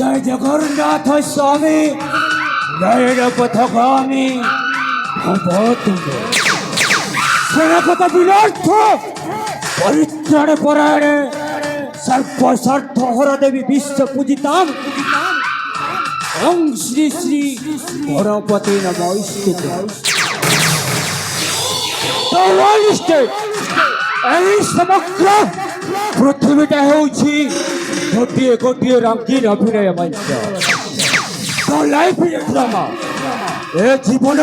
জয় জগন্নাথ স্বামী নয়ন পথগামী হব তুমি সেনাপত বিনার্থ পরিত্রাণে পরায়ণে সর্বস্বার্থ হর দেবী বিশ্ব পূজিতাম ওং শ্রী শ্রী গণপতি নমস্তুতে। এই সমগ্র পৃথিবীটা ହେଉଛି ଗୋଟିଏ ଗୋଟିଏ ରଙ୍ଗୀନ ଅଭିନୟ ମଞ୍ଚ। ଲାଇଫ ଡ୍ରାମା ଏ ଜୀବନ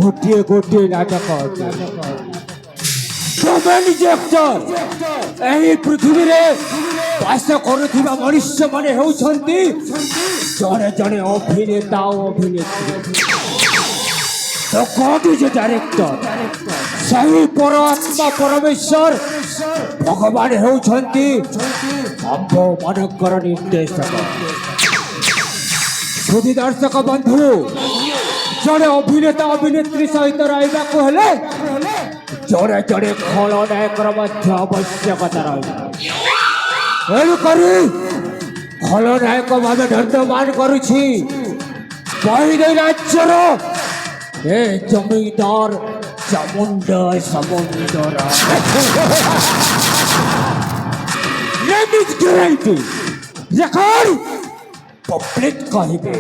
ଗୋଟିଏ ଗୋଟିଏ ନାଟକ ଅଟେ। ତମେ ନିଜେ ଆକ୍ଟର। ଏହି ପୃଥିବୀରେ ବାସ କରୁଥିବା ମନୁଷ୍ୟମାନେ ହେଉଛନ୍ତି ଜଣେ ଜଣେ ଅଭିନେତା ଓ ଅଭିନେତ୍ରୀ। The God is a director. ସେହି ପରମାତ୍ମା ପରମେଶ୍ୱର ଭଗବାନ ହେଉଛନ୍ତି ଆମ୍ଭମାନଙ୍କର ନିର୍ଦ୍ଦେଶକ। ସୁଧୀ ଦର୍ଶକ ବନ୍ଧୁ, ଜଣେ ଅଭିନେତା ଅଭିନେତ୍ରୀ ସହିତ ରହିବାକୁ ହେଲେ ଜଣେ ଜଣେ ଖଳନାୟକର ମଧ୍ୟ ଆବଶ୍ୟକତା ରହିବ। ତେଣୁକରି ଖଳନାୟକ ଭାବେ ଧନ୍ୟବାନ କରୁଛି ବୈଦେଇ ରାଜ୍ୟର ଏ ଜମିଦାର ଚାମୁଣ୍ଡ ସମୁନ୍ଦର। ପବ୍ଲିକ କହିବେ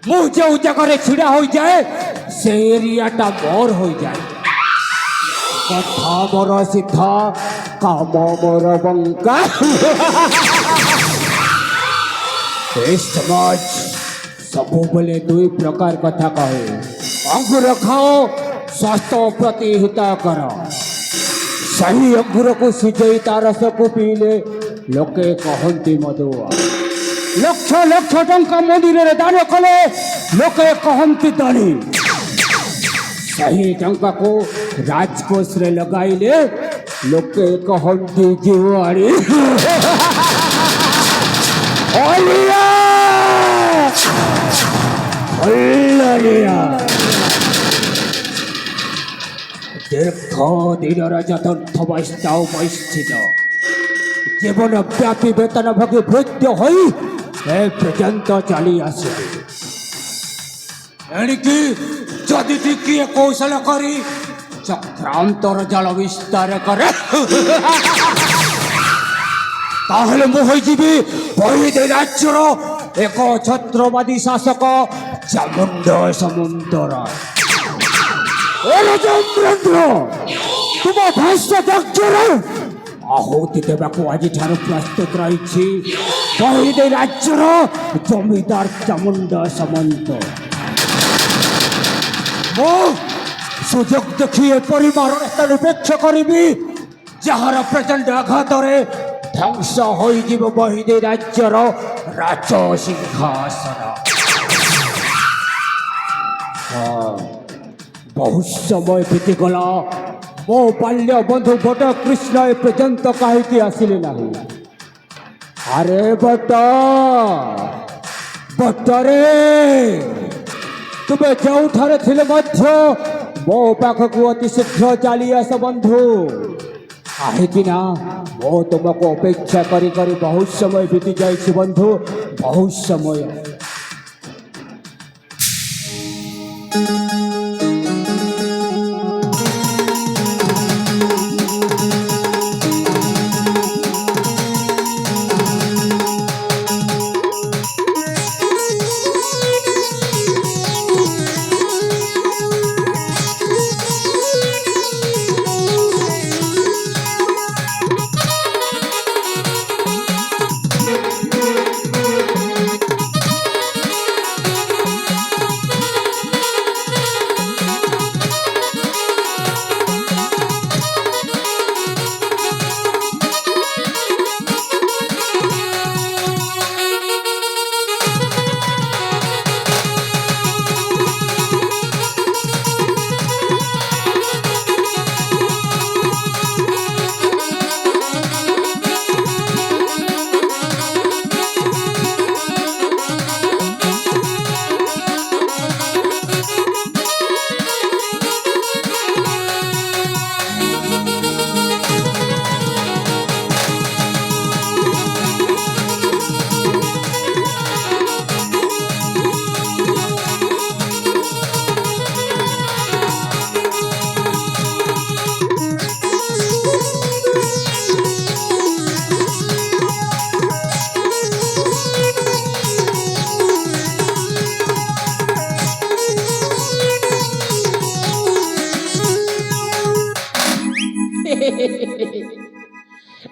ମୁଁ ଯେଉଁ ଜାଗାରେ ଛିଡ଼ା ହୋଇଯାଏ ସେ ଏରିଆଟା ମୋର ହୋଇଯାଏ। କଥା ମୋର ସିଧା, କାମ ମୋର ବଙ୍କା। ଏ ସମାଜ ସବୁବେଳେ ଦୁଇ ପ୍ରକାର କଥା କହେ। ଅଙ୍ଗୁର ଖାଅ, ସ୍ୱାସ୍ଥ୍ୟ ପ୍ରତି ହିତକର। ସେହି ଅଙ୍ଗୁରକୁ ସିଝେଇ ତା ରସକୁ ପିଇଲେ ଲୋକେ କହନ୍ତି ମଦୁଆ। ଲକ୍ଷ ଲକ୍ଷ ଟଙ୍କା ମନ୍ଦିରରେ ଦାନ କଲେ ଲୋକେ କହନ୍ତି ଧନୀ। ସେହି ଟଙ୍କାକୁ ରାଜକୋଷରେ ଲଗାଇଲେ ଲୋକେ କହନ୍ତି ଜୁଆରୀ। দীর্ঘ দিনের যথার্থ বৈষ্ণব বৈষ্ঠিত জীবন ব্যাপী বেতন ভোগী বৃদ্ধ হই এ পর্যন্ত চালি আসে। এণিকি যদি ଟିକିଏ କୌଶଳ କରି ଚକ୍ରାନ୍ତର ଜାଳ ବିସ୍ତାର କରେ ତାହେଲେ ମୁଁ ହୋଇଯିବି ବୈଦେଇ ରାଜ୍ୟର ଏକ ଛତ୍ରବାଦୀ ଶାସକ ଚାମୁଣ୍ଡ ସମୁନ୍ଦର। ତୁମ ଭାଷ୍ୟ ଯଜ୍ଞରେ ଆହୁତି ଦେବାକୁ ଆଜିଠାରୁ ପ୍ରସ୍ତୁତ ରହିଛି ବୈଦେଇ ରାଜ୍ୟର ଜମିଦାର ଚାମୁଣ୍ଡ ସମନ୍ତ। ମୁଁ ସୁଯୋଗ ଦେଖି ଏପରି ମାରଣାସ୍ତ୍ର ନିପେକ୍ଷ କରିବି ଯାହାର ପ୍ରଚଣ୍ଡ ଆଘାତରେ ଧ୍ୱଂସ ହୋଇଯିବ ବୈଦେଇ ରାଜ୍ୟର ରାଜ ସିଂହାସନ। ବହୁତ ସମୟ ବିତିଗଲା, ମୋ ବାଲ୍ୟ ବନ୍ଧୁ ବଟ କୃଷ୍ଣ ଏ ପର୍ଯ୍ୟନ୍ତ କାହିଁକି ଆସିଲେ ନାହିଁ? ଆରେ ବଟରେ ତୁମେ ଯେଉଁଠାରେ ଥିଲେ ମଧ୍ୟ ମୋ ପାଖକୁ ଅତି ଶୀଘ୍ର ଚାଲି ଆସ ବନ୍ଧୁ। କାହିଁକି ନା ମୁଁ ତୁମକୁ ଅପେକ୍ଷା କରି କରି ବହୁତ ସମୟ ବିତି ଯାଇଛି ବନ୍ଧୁ, ବହୁତ ସମୟ।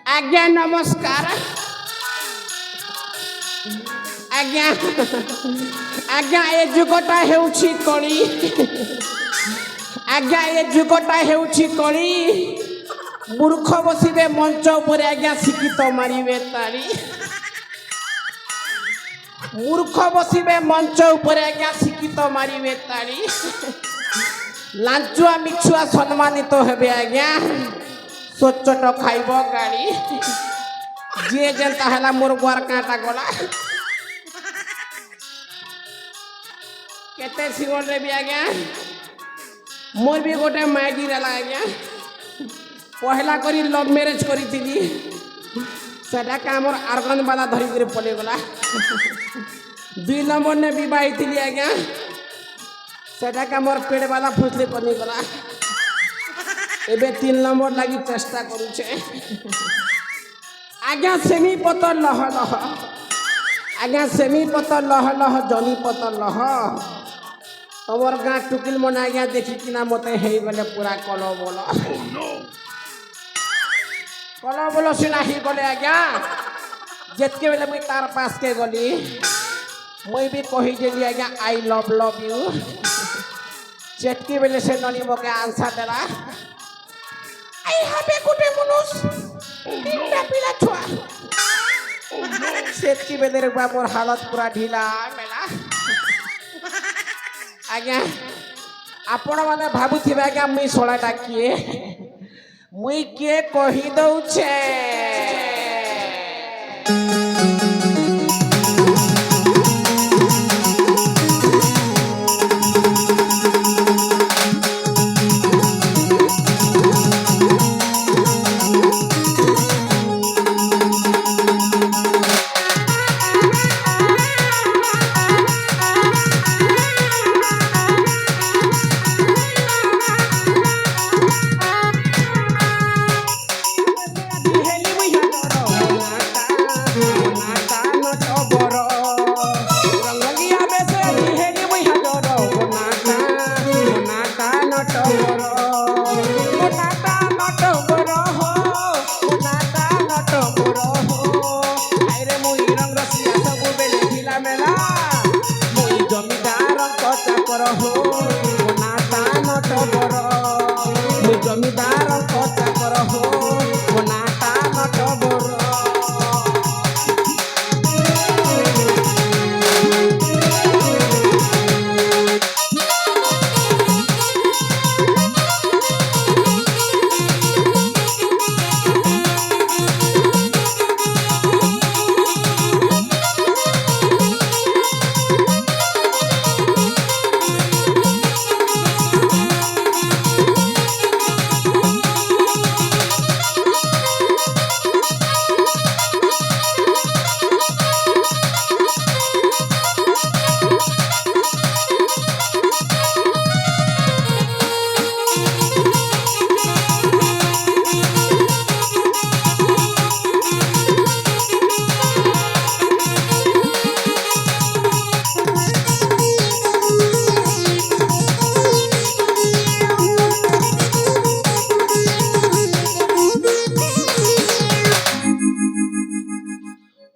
आज्ञा नमस्कार आज्ञा आज्ञा ए जुगटा हेउछि कली आज्ञा ए जुगटा हेउछि कली मूर्ख बसिबे मंच उपर आज्ञा शिक्षित मारिबे ताली मूर्ख बसिबे मंच उपर आज्ञा शिक्षित मारिबे ताली लांचुआ मिछुआ सम्मानित हेबे आज्ञा सोचट खाइब गाड़ी जे जनता हला मोर गुआर काटा गला केते सिंगल रे भी आज्ञा मोर भी गोटे माइगी रहला आज्ञा पहला करी लव मैरिज करी थी सेटा का हमर आर्गन वाला धरी करे पले गला 2 नंबर ने विवाह थी आज्ञा सेटा का मोर पेड़ वाला फसले पनी गला एबे 3 नंबर लगी चेष्टा करूछे आज्ञा सेमी पतर लह लह आज्ञा सेमी पतर लह लह जनी पतर लह तमर गाँ टुकिल मन आज्ञा देखी किना मते हेई गले पूरा कलो बोलो सिना ही गले आज्ञा जेतके बेले मुई तार पास के गली मुई भी कही देली आज्ञा आई लव यू जेतके बेले से ननी मके आंसर देला आई हैव ए गुड मनुष तीनटा पिला छुआ सेतकी बेले रे मोर हालत पूरा ढीला मेला आज्ञा आपण माने भाबुथिबे आज्ञा मुई सोळाटा किए मुई के कहि दउछे जमीदार कचा कर हो नाटा नट बर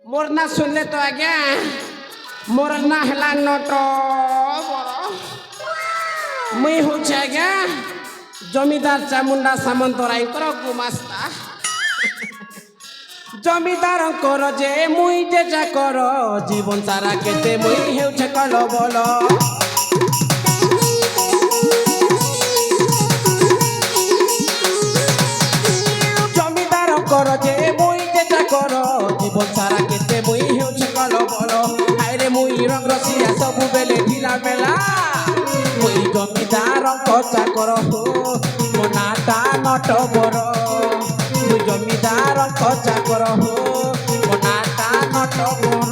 मोर ना सुनले तो आज्ञा मोर ना हला नट मुई हूँ आज्ञा जमीदार चामुंडा सामंतराय कर गुमास्ता जमीदार कर जे मुई जे जा कर जीवन सारा केते मुई हेउ कल बोल जमीदार कर जे मुई जे जा कर जीवन सारा केते मुई हेउ कल बोल आइरे मुई रंग रसिया सब बेले ढिला मेला मुई जमीदार कचा कर हो मोनाटा नट बर मुई जमीदार कचा कर हो मोनाटा नट बर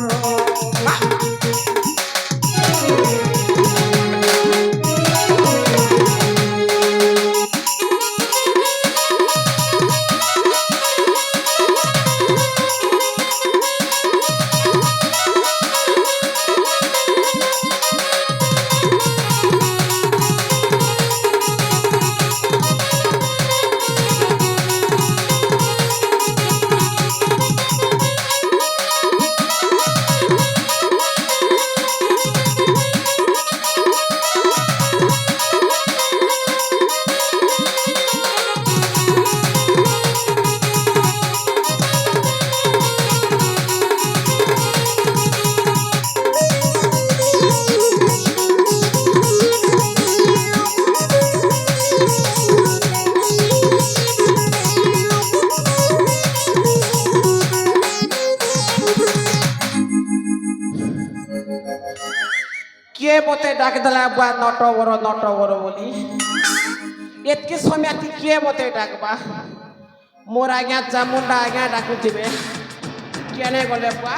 କିଏ ମତେ ଡାକିଦେଲା ବୁଆ ନଟବର ବୋଲି ଏତିକି ସମୟ କିଏ ମତେ ଡାକବା ମୋର ଆଜ୍ଞା ଚାମୁଣ୍ଡା ଆଜ୍ଞା ଡାକୁଥିବେ କେନେ ଗଲେ ବୁଆ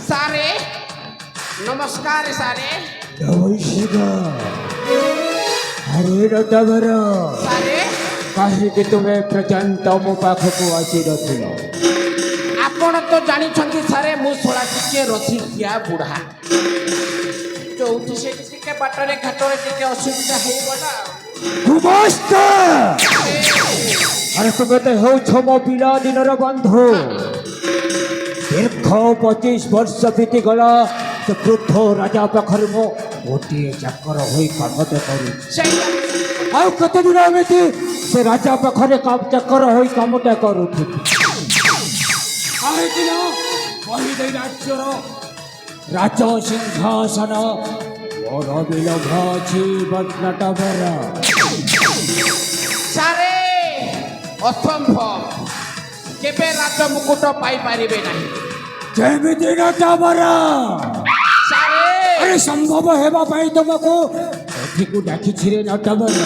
ସାରେ ନମସ୍କାର ସାରେ अरे रटवर ସାରେ କାହିଁକି ତୁମେ ପର୍ଯ୍ୟନ୍ତ ମୋ ପାଖକୁ ଆସିନଥିଲ? ଆପଣ ତ ଜାଣିଛନ୍ତି ସାରେ ମୁଁ ଶଳା ଟିକେ ରସିକିଆ ବୁଢ଼ା ଯୋଉଠି ସେଠି ଟିକେ ବାଟରେ ଘାଟରେ ଟିକେ ଅସୁବିଧା ହେଇଗଲା ଗୁମାସ୍ତ! ଆରେ ତୁମେ ତ ହେଉଛ ମୋ ପିଲାଦିନର ବନ୍ଧୁ। ଦୀର୍ଘ 25 ବର୍ଷ ବିତିଗଲା ସେ ବୃଦ୍ଧ ରାଜା ପାଖରେ ମୁଁ ଗୋଟିଏ ଚାକର ହୋଇ କାମଟେ କରୁଛି। ସେଇଟା ଆଉ କେତେଦିନ ଏମିତି ସେ ରାଜା ପାଖରେ ଚାକର ହୋଇ କାମଟା କରୁଥିବି। କାହିଁକି ନା କହିଦେଇ ରାଜ୍ୟର ରାଜ ସିଂହାସନ ମୋର ବିଲୋଭ ଅଛି ନଟବର। ସାରେ ଅସମ୍ଭବ କେବେ ରାଜମୁକୁଟ ପାଇପାରିବେ ନାହିଁ ଯେମିତି ନଟବର। ସାରେ ଆରେ ସମ୍ଭବ ହେବା ପାଇଁ ତୁମକୁ ଏଠିକୁ ଡାକିଛି ରେ ନଟବର।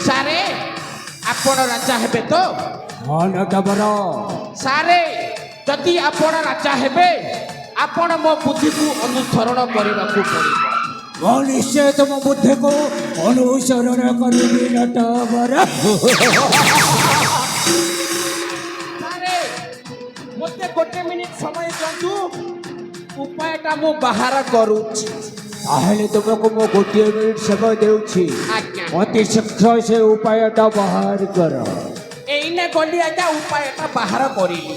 ସାରେ ଆପଣ ରାଜା ହେବେ ତ ହଁ ନଟବର। ସାରେ ଯଦି ଆପଣ ରାଜା ହେବେ ଆପଣ ମୋ ବୁଦ୍ଧିକୁ ଅନୁସରଣ କରିବାକୁ ପଡ଼ିବ ମୁଁ ନିଶ୍ଚୟ ତୁମ ବୁଦ୍ଧିକୁ ଅନୁସରଣ କରିବି ନଟବର। ସାରେ ମୋତେ ଗୋଟେ ମିନିଟ୍ ସମୟ ଦିଅନ୍ତୁ ଉପାୟଟା ମୁଁ ବାହାର କରୁଛି ତାହେଲେ ତୁମକୁ ମୁଁ ଗୋଟିଏ ମିନିଟ୍ ସମୟ ଦେଉଛି। ଆଜ୍ଞା ଅତି ଶୀଘ୍ର ସେ ଉପାୟଟା ବାହାର କର। ଏଇନେ ଗଲି ଆଜ୍ଞା ଉପାୟଟା ବାହାର କରିଲି